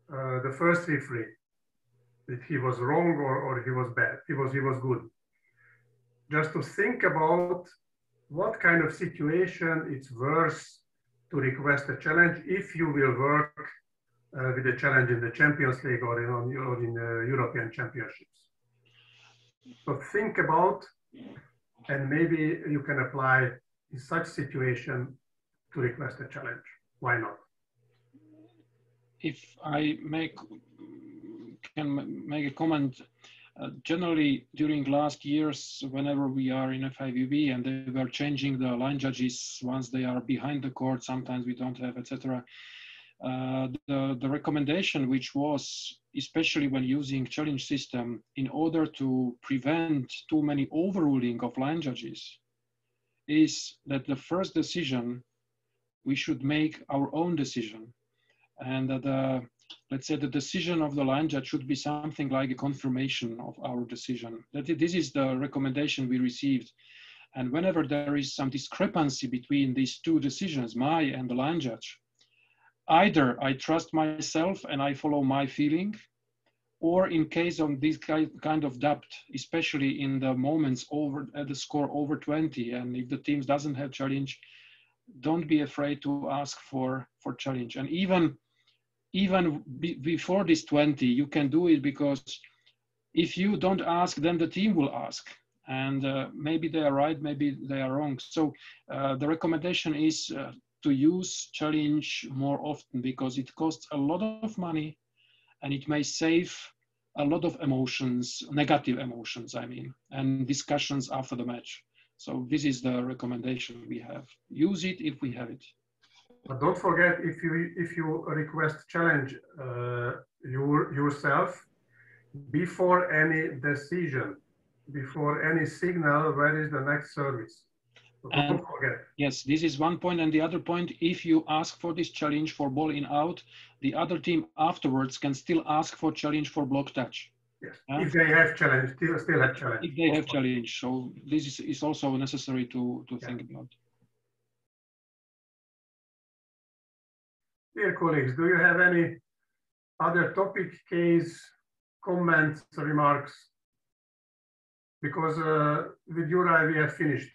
the first referee if he was wrong or he was bad. He was good. Just to think about what kind of situation it's worth to request a challenge if you will work with a challenge in the Champions League or in European Championships. So think about, and maybe you can apply in such situation to request a challenge. Why not? If I can make a comment, generally during last years, whenever we are in FIVB and they were changing the line judges once they are behind the court, sometimes we don't have, etc. The recommendation, which was, especially when using challenge system, in order to prevent too many overruling of line judges, is that the first decision, we should make our own decision. And that let's say the decision of the line judge should be something like a confirmation of our decision. This is the recommendation we received. And whenever there is some discrepancy between these two decisions, my and the line judge, either I trust myself and I follow my feeling, or in case of this kind of doubt, especially in the moments over at the score over 20, and if the team doesn't have challenge, don't be afraid to ask for challenge. And even before this 20, you can do it, because if you don't ask, then the team will ask. And maybe they are right, maybe they are wrong. So the recommendation is to use challenge more often, because it costs a lot of money and it may save a lot of emotions, negative emotions, I mean, and discussions after the match. So this is the recommendation we have. Use it if we have it. But don't forget, if you request challenge yourself before any decision, before any signal, where is the next service? So don't forget. Yes, this is one point. And the other point, if you ask for this challenge for ball in out, the other team afterwards can still ask for challenge for block touch. Yes. If they have challenge, still have challenge. If they have challenge. So this is also necessary to think about. Dear colleagues, do you have any other topic, case, comments, remarks? Because with Juraj, we have finished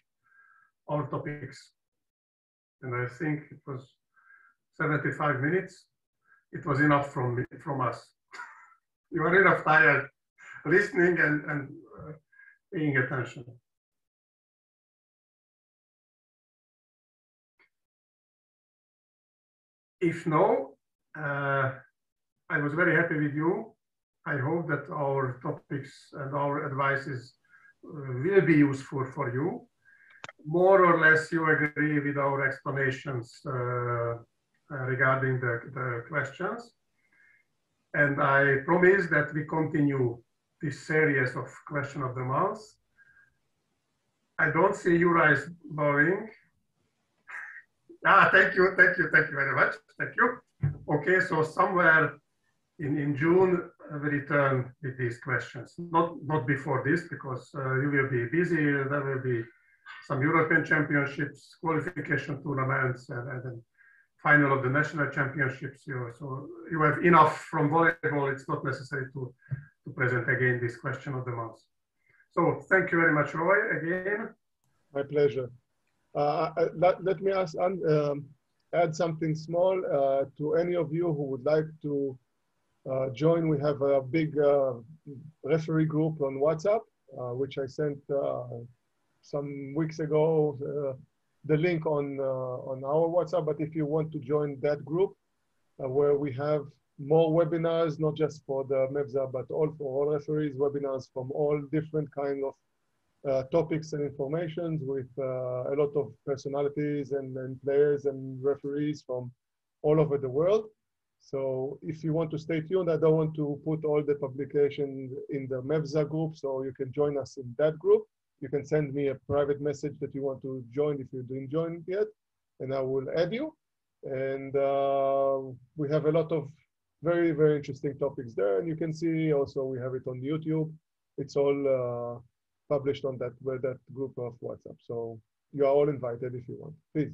all topics. And I think it was 75 minutes. It was enough from us. You are enough tired listening and paying attention. If no, I was very happy with you. I hope that our topics and our advices will be useful for you. More or less you agree with our explanations regarding the questions. And I promise that we continue this series of question of the month. I don't see you guys bowing. Thank you very much. Thank you. Okay, so somewhere in June, we return with these questions. Not before this, because you will be busy. There will be some European Championships, qualification tournaments, and then final of the national championships. So you have enough from volleyball. It's not necessary to present again this question of the month. So thank you very much, Roy, again. My pleasure. Let me add something small to any of you who would like to join. We have a big referee group on WhatsApp, which I sent some weeks ago, the link on our WhatsApp. But if you want to join that group, where we have more webinars, not just for the MEVZA, but for all referees, webinars from all different kind of topics and informations with a lot of personalities and players and referees from all over the world. So if you want to stay tuned, I don't want to put all the publications in the MEVZA group, so you can join us in that group. You can send me a private message that you want to join if you didn't join yet, and I will add you. And we have a lot of very, very interesting topics there. And you can see also we have it on YouTube. It's all published on that group of WhatsApp. So you are all invited if you want, please.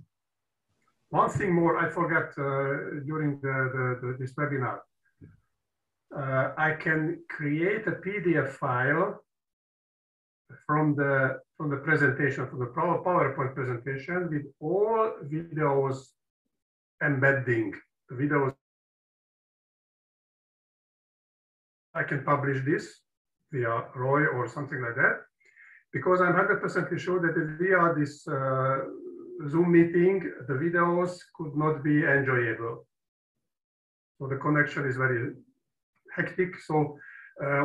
One thing more I forgot during this webinar. I can create a PDF file from the presentation, from the PowerPoint presentation, with all videos embedding the videos. I can publish this via Roy or something like that, because I'm 100% sure that via this Zoom meeting, the videos could not be enjoyable. So the connection is very hectic. So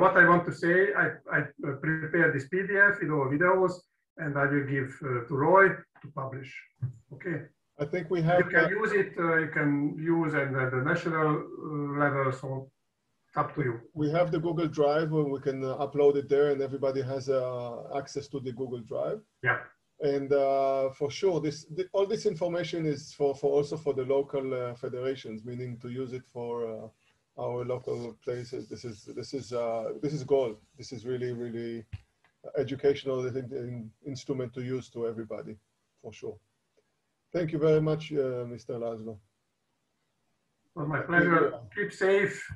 what I want to say, I prepare this PDF with all videos, and I will give to Roy to publish. Okay. I think we have. You can use it. You can use at the national level. So it's up to you. We have the Google Drive where we can upload it there, and everybody has access to the Google Drive. Yeah. And for sure, all this information is for also for the local federations, meaning to use it for our local places. This is gold. This is really educational instrument to use to everybody, for sure. Thank you very much, Mr. Laszlo. Well, my pleasure. Keep safe,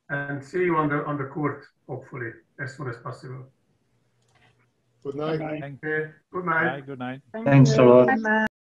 and see you on the court, hopefully, as soon as possible. Good night. Bye-bye. Okay. Good night. Bye, good night. Thanks a lot. Bye-bye.